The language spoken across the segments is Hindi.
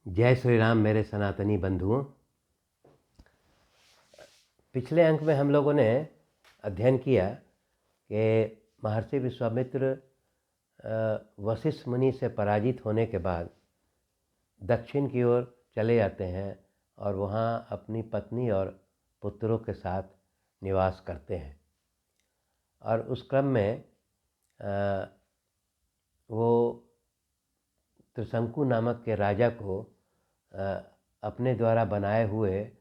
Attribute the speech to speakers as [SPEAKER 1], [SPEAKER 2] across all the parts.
[SPEAKER 1] जय श्री राम मेरे सनातनी बंधुओं। पिछले अंक में हम लोगों ने अध्ययन किया कि महर्षि विश्वामित्र वशिष्ठ मुनि से पराजित होने के बाद दक्षिण की ओर चले जाते हैं और वहाँ अपनी पत्नी और पुत्रों के साथ निवास करते हैं। और उस क्रम में वो त्रिशंकु नामक के राजा को अपने द्वारा बनाए हुए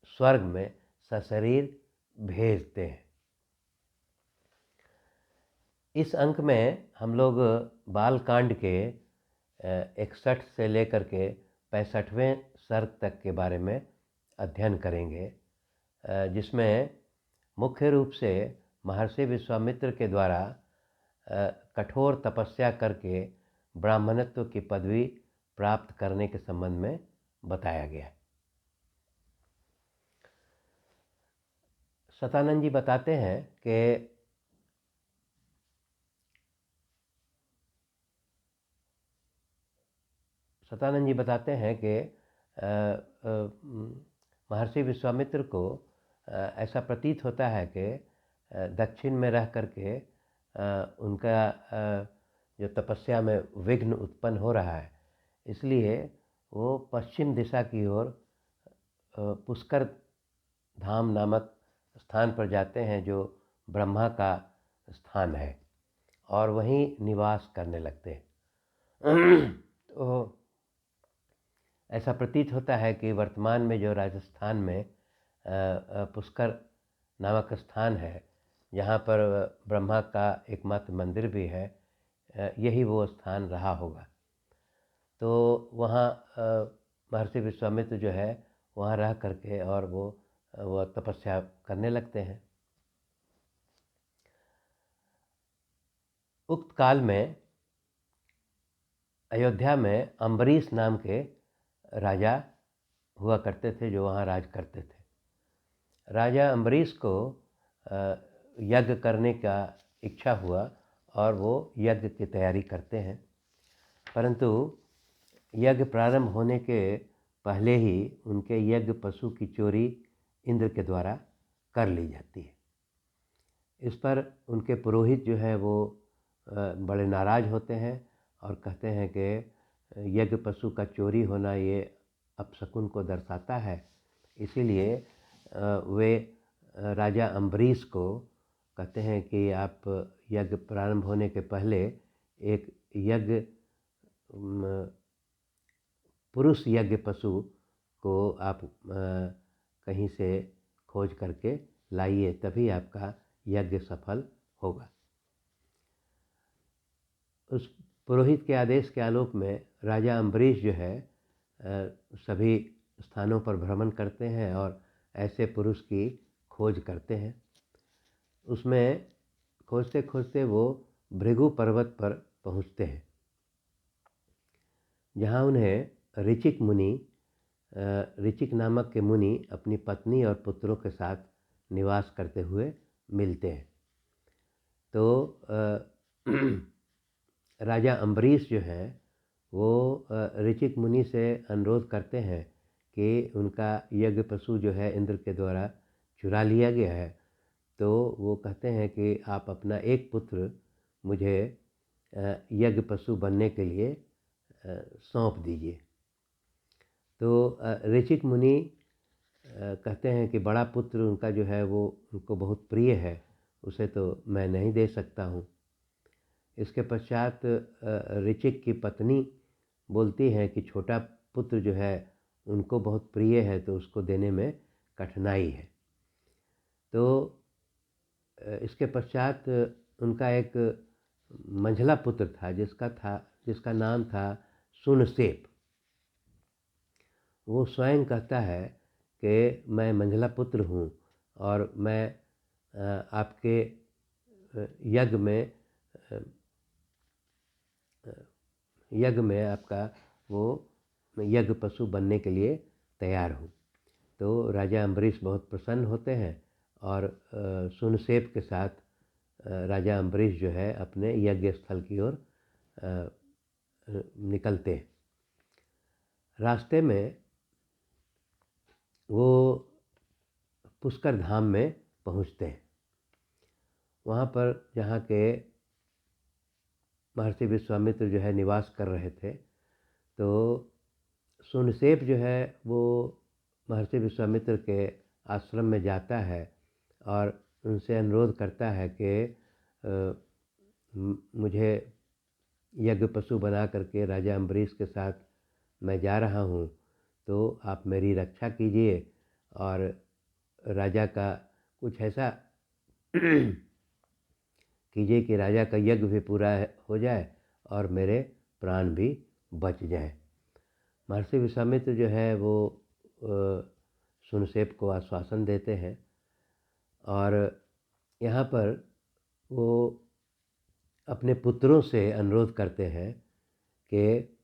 [SPEAKER 1] स्वर्ग में सशरीर भेजते हैं। इस अंक में हम लोग बालकांड के 61 से लेकर के 65वें सर्ग तक के बारे में अध्ययन करेंगे, जिसमें मुख्य रूप से महर्षि विश्वामित्र के द्वारा कठोर तपस्या करके ब्राह्मणत्व की पदवी प्राप्त करने के संबंध में बताया गया है। सतानंद जी बताते हैं कि महर्षि विश्वामित्र को ऐसा प्रतीत होता है कि दक्षिण में रह करके उनका जो तपस्या में विघ्न उत्पन्न हो रहा है, इसलिए वो पश्चिम दिशा की ओर पुष्कर धाम नामक स्थान पर जाते हैं, जो ब्रह्मा का स्थान है, और वहीं निवास करने लगते हैं। तो ऐसा प्रतीत होता है कि वर्तमान में जो राजस्थान में पुष्कर नामक स्थान है, जहाँ पर ब्रह्मा का एकमात्र मंदिर भी है, यही वो स्थान रहा होगा। तो वहाँ महर्षि विश्वामित्र जो है वहाँ रह करके और वो तपस्या करने लगते हैं। उक्त काल में अयोध्या में अम्बरीश नाम के राजा हुआ करते थे, जो वहाँ राज करते थे। राजा अम्बरीश को यज्ञ करने का इच्छा हुआ और वो यज्ञ की तैयारी करते हैं, परंतु यज्ञ प्रारंभ होने के पहले ही उनके यज्ञ पशु की चोरी इंद्र के द्वारा कर ली जाती है। इस पर उनके पुरोहित जो है वो बड़े नाराज़ होते हैं और कहते हैं कि यज्ञ पशु का चोरी होना ये अपशकुन को दर्शाता है, इसीलिए वे राजा अम्बरीश को कहते हैं कि आप यज्ञ प्रारंभ होने के पहले एक यज्ञ पुरुष यज्ञ पशु को आप कहीं से खोज करके लाइए, तभी आपका यज्ञ सफल होगा। उस पुरोहित के आदेश के आलोक में राजा अम्बरीश जो है सभी स्थानों पर भ्रमण करते हैं और ऐसे पुरुष की खोज करते हैं। उसमें खोजते खोजते वो भृगु पर्वत पर पहुंचते हैं, जहां उन्हें ऋचिक नामक के मुनि अपनी पत्नी और पुत्रों के साथ निवास करते हुए मिलते हैं। तो राजा अम्बरीश जो है वो ऋचिक मुनि से अनुरोध करते हैं कि उनका यज्ञ पशु जो है इंद्र के द्वारा चुरा लिया गया है, तो वो कहते हैं कि आप अपना एक पुत्र मुझे यज्ञ पशु बनने के लिए सौंप दीजिए। तो ऋचिक मुनि कहते हैं कि बड़ा पुत्र उनका जो है वो उनको बहुत प्रिय है, उसे तो मैं नहीं दे सकता हूँ। इसके पश्चात ऋचिक की पत्नी बोलती है कि छोटा पुत्र जो है उनको बहुत प्रिय है, तो उसको देने में कठिनाई है। तो इसके पश्चात उनका एक मंझला पुत्र था जिसका नाम था सुनसेप। वो स्वयं कहता है कि मैं मंझला पुत्र हूँ और मैं आपके यज्ञ में आपका वो यज्ञ पशु बनने के लिए तैयार हूँ। तो राजा अम्बरीश बहुत प्रसन्न होते हैं और सुनसेप के साथ राजा अम्बरीश जो है अपने यज्ञ स्थल की ओर निकलते हैं। रास्ते में वो पुष्कर धाम में पहुँचते हैं। वहाँ पर जहाँ के महर्षि विश्वामित्र जो है निवास कर रहे थे, तो सुनसेप जो है वो महर्षि विश्वामित्र के आश्रम में जाता है और उनसे अनुरोध करता है कि मुझे यज्ञ पशु बना करके राजा अम्बरीश के साथ मैं जा रहा हूँ, तो आप मेरी रक्षा कीजिए और राजा का कुछ ऐसा कीजिए कि राजा का यज्ञ भी पूरा हो जाए और मेरे प्राण भी बच जाएं। महर्षि विश्वामित्र जो है वो सुनसेप को आश्वासन देते हैं और यहाँ पर वो अपने पुत्रों से अनुरोध करते हैं कि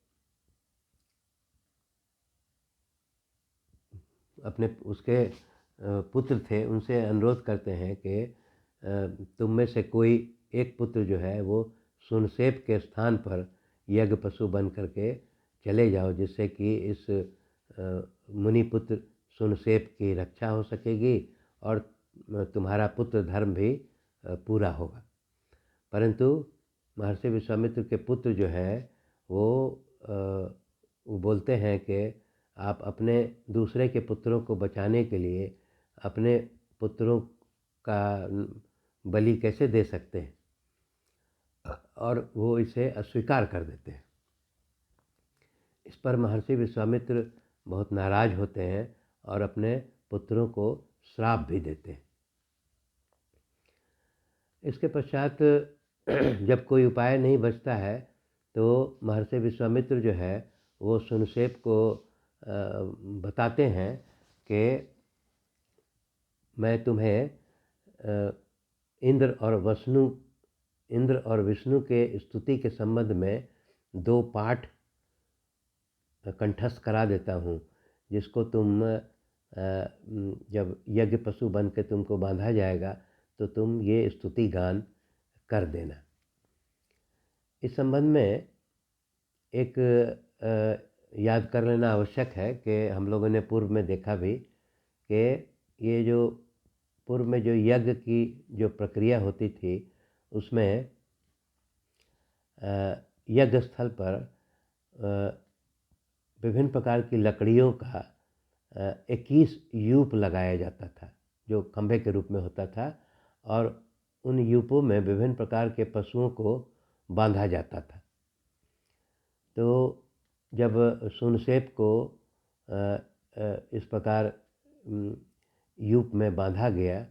[SPEAKER 1] अपने उसके पुत्र थे उनसे अनुरोध करते हैं कि तुम में से कोई एक पुत्र जो है वो सुनसेप के स्थान पर यज्ञ पशु बन करके चले जाओ, जिससे कि इस मुनि पुत्र सुनसेप की रक्षा हो सकेगी और तुम्हारा पुत्र धर्म भी पूरा होगा। परंतु महर्षि विश्वामित्र के पुत्र जो है वो बोलते हैं कि आप अपने दूसरे के पुत्रों को बचाने के लिए अपने पुत्रों का बलि कैसे दे सकते हैं, और वो इसे अस्वीकार कर देते हैं। इस पर महर्षि विश्वामित्र बहुत नाराज होते हैं और अपने पुत्रों को श्राप भी देते हैं। इसके पश्चात जब कोई उपाय नहीं बचता है तो महर्षि विश्वामित्र जो है वो सुनसेप को बताते हैं कि मैं तुम्हें इंद्र और विष्णु के स्तुति के संबंध में 2 पाठ कंठस्थ करा देता हूँ, जिसको तुम जब यज्ञ पशु बन के तुमको बांधा जाएगा तो तुम ये स्तुति गान कर देना। इस संबंध में एक याद कर लेना आवश्यक है कि हम लोगों ने पूर्व में देखा भी कि ये जो पूर्व में जो यज्ञ की जो प्रक्रिया होती थी उसमें यज्ञ स्थल पर विभिन्न प्रकार की लकड़ियों का 21 यूप लगाया जाता था, जो खंभे के रूप में होता था, और उन यूपों में विभिन्न प्रकार के पशुओं को बांधा जाता था। तो जब सुनसेप को इस प्रकार यूप में बांधा गया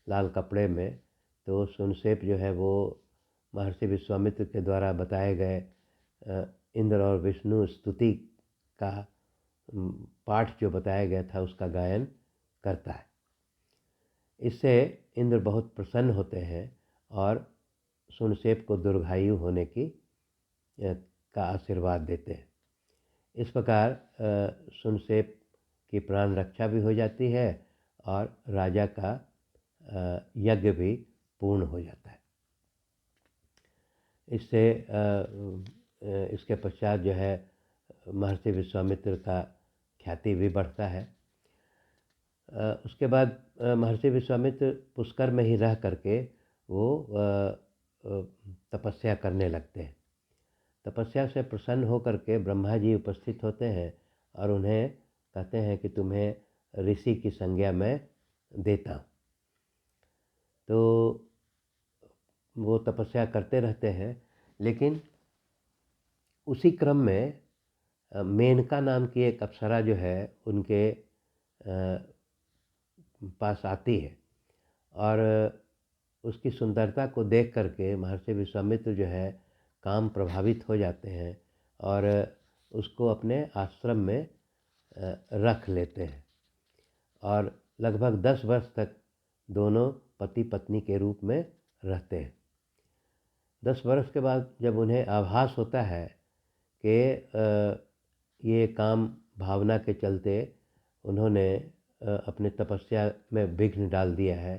[SPEAKER 1] लाल कपड़े में, तो सुनसेप जो है वो महर्षि विश्वामित्र के द्वारा बताए गए इंद्र और विष्णु स्तुति का पाठ जो बताया गया था उसका गायन करता है। इससे इंद्र बहुत प्रसन्न होते हैं और सुनसेप को दीर्घायु होने की का आशीर्वाद देते हैं। इस प्रकार सुनसेप की प्राण रक्षा भी हो जाती है और राजा का यज्ञ भी पूर्ण हो जाता है। इससे इसके पश्चात जो है महर्षि विश्वामित्र का ख्याति भी बढ़ता है। उसके बाद महर्षि विश्वामित्र पुष्कर में ही रह करके वो तपस्या करने लगते हैं। तपस्या से प्रसन्न होकर के ब्रह्मा जी उपस्थित होते हैं और उन्हें कहते हैं कि तुम्हें ऋषि की संज्ञा मैं देता हूँ। तो वो तपस्या करते रहते हैं, लेकिन उसी क्रम में मेनका नाम की एक अप्सरा जो है उनके पास आती है और उसकी सुंदरता को देख करके महर्षि विश्वामित्र जो है काम प्रभावित हो जाते हैं और उसको अपने आश्रम में रख लेते हैं और लगभग 10 वर्ष तक दोनों पति पत्नी के रूप में रहते हैं। 10 वर्ष के बाद जब उन्हें आभास होता है कि ये काम भावना के चलते उन्होंने अपने तपस्या में विघ्न डाल दिया है,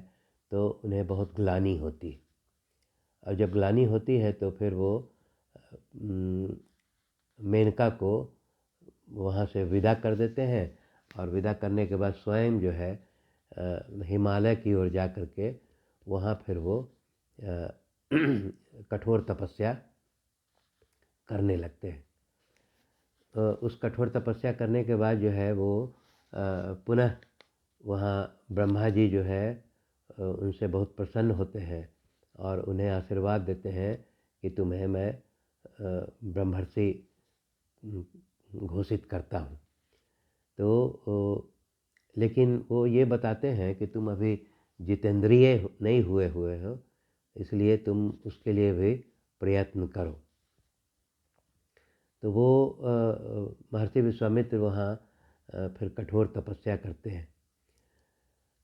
[SPEAKER 1] तो उन्हें बहुत ग्लानि होती है और जब ग्लानि होती है तो फिर वो मेनका को वहाँ से विदा कर देते हैं और विदा करने के बाद स्वयं जो है हिमालय की ओर जा कर के वहाँ फिर वो कठोर तपस्या करने लगते हैं। उस कठोर तपस्या करने के बाद जो है वो पुनः वहाँ ब्रह्मा जी जो है उनसे बहुत प्रसन्न होते हैं और उन्हें आशीर्वाद देते हैं कि तुम्हें मैं ब्रह्मर्षि घोषित करता हूँ। तो लेकिन वो ये बताते हैं कि तुम अभी जितेंद्रिय नहीं हुए हो, इसलिए तुम उसके लिए भी प्रयत्न करो। तो वो महर्षि विश्वामित्र वहाँ फिर कठोर तपस्या करते हैं।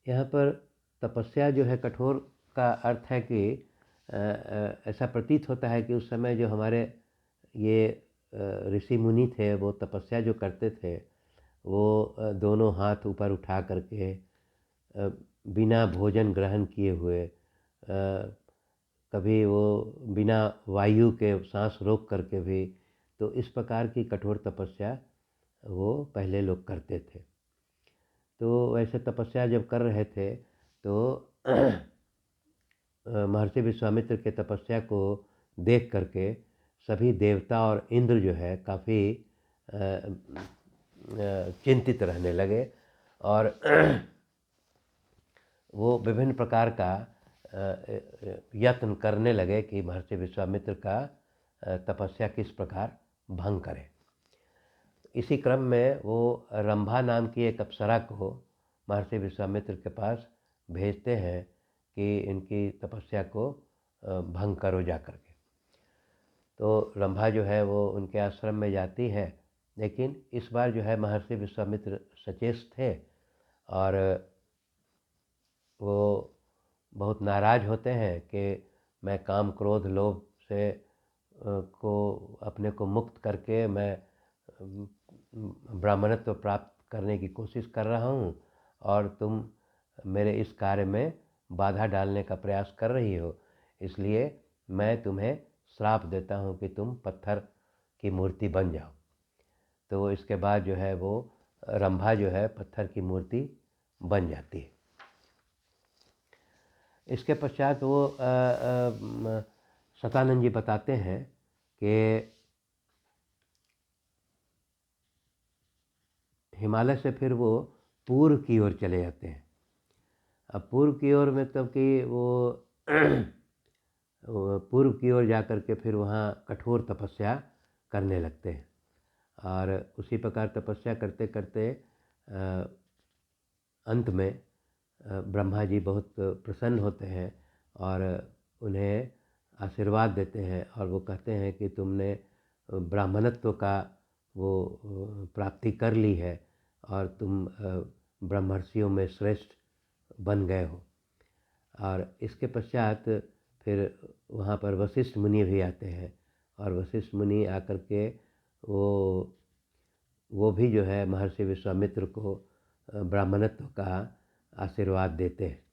[SPEAKER 1] यहाँ पर तपस्या जो है कठोर का अर्थ है कि ऐसा प्रतीत होता है कि उस समय जो हमारे ये ऋषि मुनि थे वो तपस्या जो करते थे वो दोनों हाथ ऊपर उठा करके बिना भोजन ग्रहण किए हुए, कभी वो बिना वायु के सांस रोक करके भी, तो इस प्रकार की कठोर तपस्या वो पहले लोग करते थे। तो वैसे तपस्या जब कर रहे थे तो महर्षि विश्वामित्र के तपस्या को देख करके सभी देवता और इंद्र जो है काफ़ी चिंतित रहने लगे और वो विभिन्न प्रकार का यत्न करने लगे कि महर्षि विश्वामित्र का तपस्या किस प्रकार भंग करें। इसी क्रम में वो रंभा नाम की एक अप्सरा को महर्षि विश्वामित्र के पास भेजते हैं कि इनकी तपस्या को भंग करो जा करके। तो रंभा जो है वो उनके आश्रम में जाती है, लेकिन इस बार जो है महर्षि विश्वामित्र सचेत थे और वो बहुत नाराज़ होते हैं कि मैं काम क्रोध लोभ से को अपने को मुक्त करके मैं ब्राह्मणत्व प्राप्त करने की कोशिश कर रहा हूँ और तुम मेरे इस कार्य में बाधा डालने का प्रयास कर रही हो, इसलिए मैं तुम्हें श्राप देता हूँ कि तुम पत्थर की मूर्ति बन जाओ। तो इसके बाद जो है वो रंभा जो है पत्थर की मूर्ति बन जाती है। इसके पश्चात वो सतानंद जी बताते हैं कि हिमालय से फिर वो पूर्व की ओर चले जाते हैं। अब पूर्व की ओर मतलब कि वो पूर्व की ओर जा कर के फिर वहाँ कठोर तपस्या करने लगते हैं और उसी प्रकार तपस्या करते करते अंत में ब्रह्मा जी बहुत प्रसन्न होते हैं और उन्हें आशीर्वाद देते हैं और वो कहते हैं कि तुमने ब्राह्मणत्व का वो प्राप्ति कर ली है और तुम ब्रह्मर्षियों में श्रेष्ठ बन गए हो। और इसके पश्चात फिर वहाँ पर वशिष्ठ मुनि भी आते हैं और वशिष्ठ मुनि आकर के वो भी जो है महर्षि विश्वामित्र को ब्राह्मणत्व का आशीर्वाद देते हैं।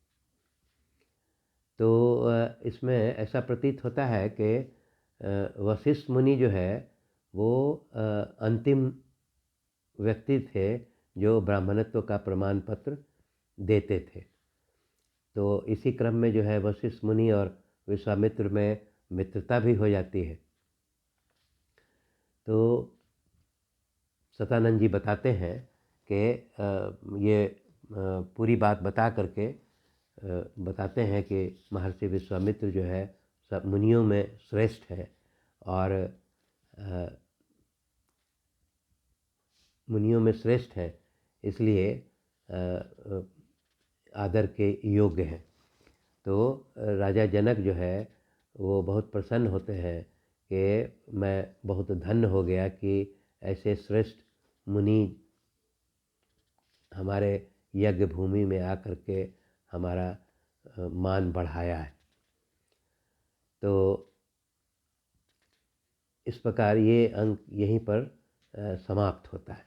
[SPEAKER 1] तो इसमें ऐसा प्रतीत होता है कि वशिष्ठ मुनि जो है वो अंतिम व्यक्ति थे जो ब्राह्मणत्व का प्रमाण पत्र देते थे। तो इसी क्रम में जो है वशिष्ठ मुनि और विश्वामित्र में मित्रता भी हो जाती है। तो सतानंद जी बताते हैं कि ये पूरी बात बता करके बताते हैं कि महर्षि विश्वामित्र जो है सब मुनियों में श्रेष्ठ है और मुनियों में श्रेष्ठ है, इसलिए आदर के योग्य हैं। तो राजा जनक जो है वो बहुत प्रसन्न होते हैं कि मैं बहुत धन्य हो गया कि ऐसे श्रेष्ठ मुनि हमारे यज्ञ भूमि में आकर के हमारा मान बढ़ाया है। तो इस प्रकार ये अंक यहीं पर समाप्त होता है।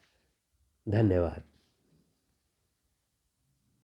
[SPEAKER 1] धन्यवाद।